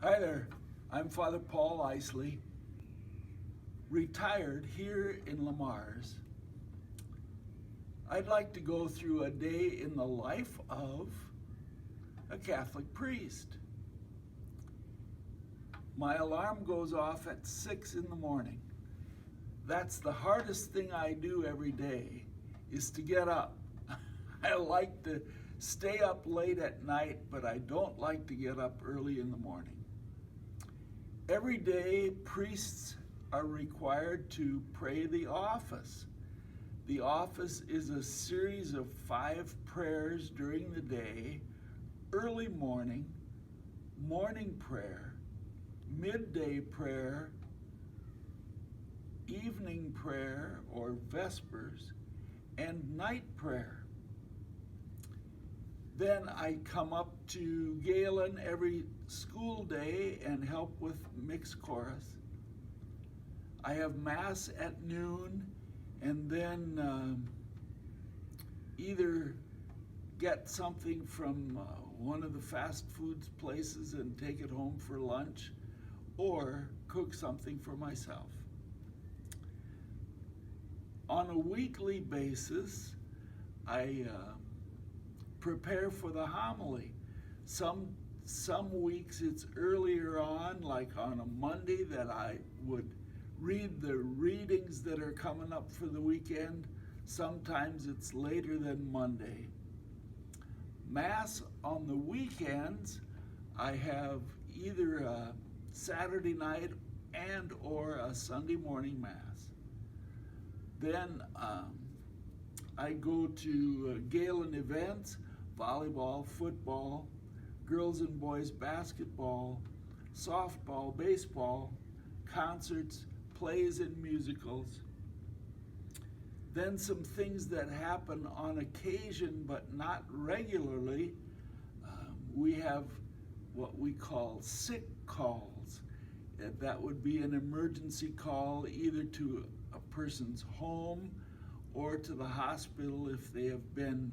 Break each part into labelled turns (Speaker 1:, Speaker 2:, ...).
Speaker 1: Hi there, I'm Father Paul Isley, retired here in Lamar's. I'd like to go through a day in the life of a Catholic priest. My alarm goes off at 6 in the morning. That's the hardest thing I do every day, is to get up. I like to stay up late at night, but I don't like to get up early in the morning. Every day, priests are required to pray the office. The office is a series of 5 prayers during the day: early morning, morning prayer, midday prayer, evening prayer or vespers, and night prayer. Then I come up to Galen every school day and help with mixed chorus. I have Mass at noon, and then either get something from one of the fast foods places and take it home for lunch, or cook something for myself. On a weekly basis, I prepare for the homily. Some weeks it's earlier on, like on a Monday, that I would read the readings that are coming up for the weekend. Sometimes it's later than Monday. Mass on the weekends, I have either a Saturday night and or a Sunday morning Mass. Then I go to Galen events: volleyball, football, girls and boys basketball, softball, baseball, concerts, plays and musicals. Then some things that happen on occasion but not regularly. We have what we call sick calls. That would be an emergency call either to a person's home or to the hospital if they have been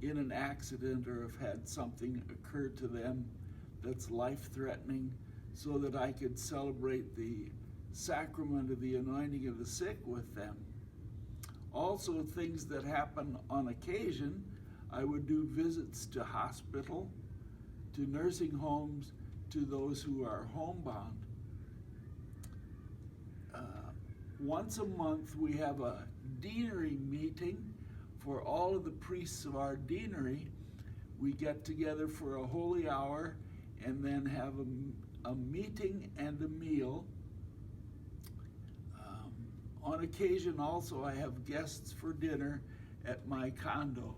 Speaker 1: in an accident or have had something occur to them that's life-threatening, so that I could celebrate the sacrament of the anointing of the sick with them. Also, things that happen on occasion, I would do visits to hospital, to nursing homes, to those who are homebound. Once a month, we have a deanery meeting for all of the priests of our deanery. We get together for a holy hour and then have a meeting and a meal. On occasion also, I have guests for dinner at my condo.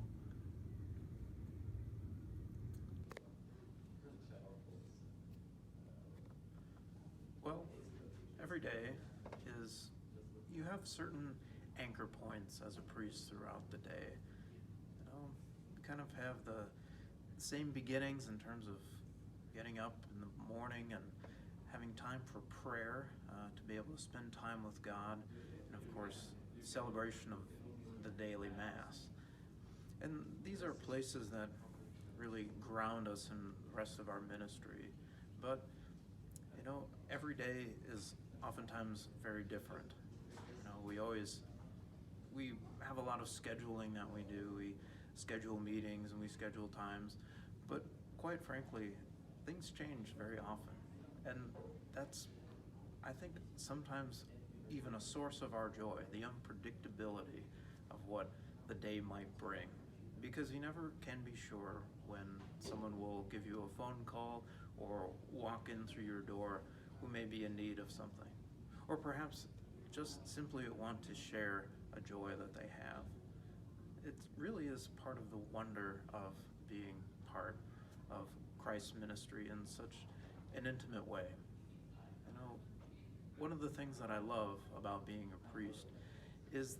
Speaker 2: Well, every day you have certain anchor points as a priest throughout the day. You kind of have the same beginnings in terms of getting up in the morning and having time for prayer, to be able to spend time with God, and of course, celebration of the daily Mass. And these are places that really ground us in the rest of our ministry. But, every day is oftentimes very different. We have a lot of scheduling that we do. We schedule meetings and we schedule times, but quite frankly, things change very often. And that's, I think, sometimes even a source of our joy, the unpredictability of what the day might bring. Because you never can be sure when someone will give you a phone call or walk in through your door who may be in need of something. Or perhaps just simply want to share a joy that they have. It really is part of the wonder of being part of Christ's ministry in such an intimate way. One of the things that I love about being a priest is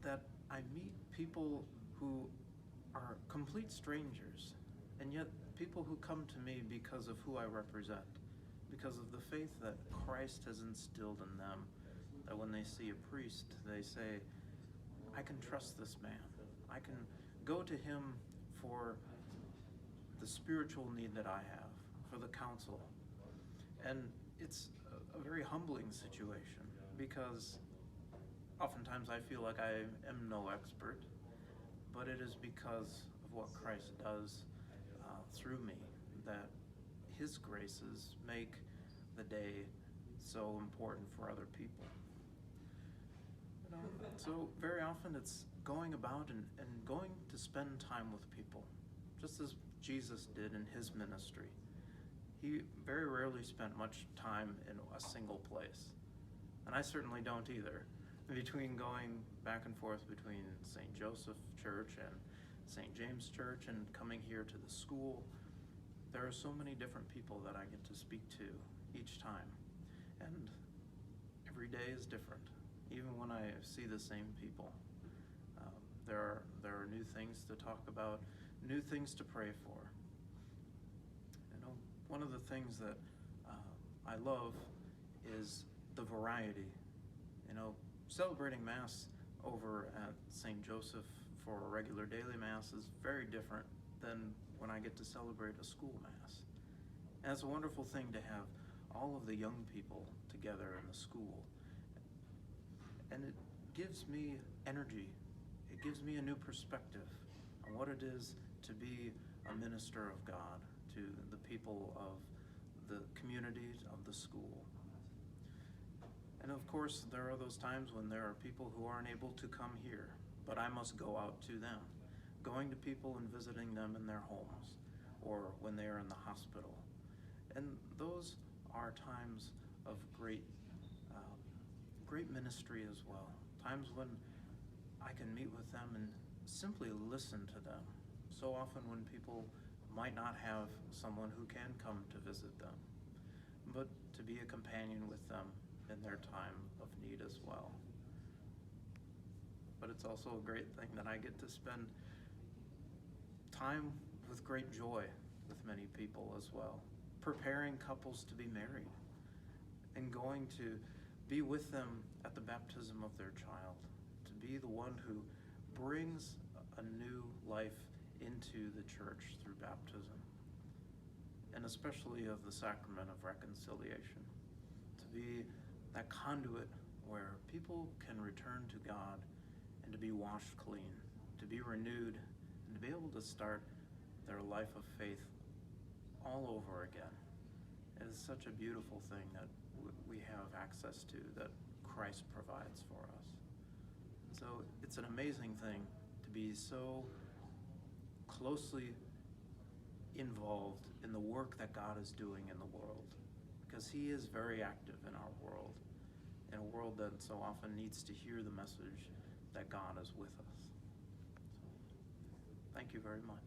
Speaker 2: that I meet people who are complete strangers, and yet people who come to me because of who I represent, because of the faith that Christ has instilled in them, that when they see a priest, they say, I can trust this man. I can go to him for the spiritual need that I have, for the counsel. And it's a very humbling situation because oftentimes I feel like I am no expert, but it is because of what Christ does through me that His graces make the day so important for other people. You know, so very often it's going about and going to spend time with people, just as Jesus did in His ministry. He very rarely spent much time in a single place. And I certainly don't either. Between going back and forth between St. Joseph Church and St. James Church and coming here to the school, there are so many different people that I get to speak to each time. And every day is different, even when I see the same people. There are new things to talk about, new things to pray for. You know, one of the things that I love is the variety. You know, celebrating Mass over at St. Joseph for a regular daily Mass is very different than when I get to celebrate a school Mass. And it's a wonderful thing to have all of the young people together in the school. And it gives me energy. It gives me a new perspective on what it is to be a minister of God to the people of the community of the school. And of course, there are those times when there are people who aren't able to come here, but I must go out to them, going to people and visiting them in their homes or when they are in the hospital. And those are times of great ministry as well. Times when I can meet with them and simply listen to them. So often when people might not have someone who can come to visit them, but to be a companion with them in their time of need as well. But it's also a great thing that I get to spend time with great joy with many people as well, preparing couples to be married and going to be with them at the baptism of their child, to be the one who brings a new life into the church through baptism, and especially of the sacrament of reconciliation, to be that conduit where people can return to God and to be washed clean, to be renewed, and to be able to start their life of faith all over again. It is such a beautiful thing that we have access to, that Christ provides for us. So it's an amazing thing to be so closely involved in the work that God is doing in the world, because He is very active in our world, in a world that so often needs to hear the message that God is with us. So, thank you very much.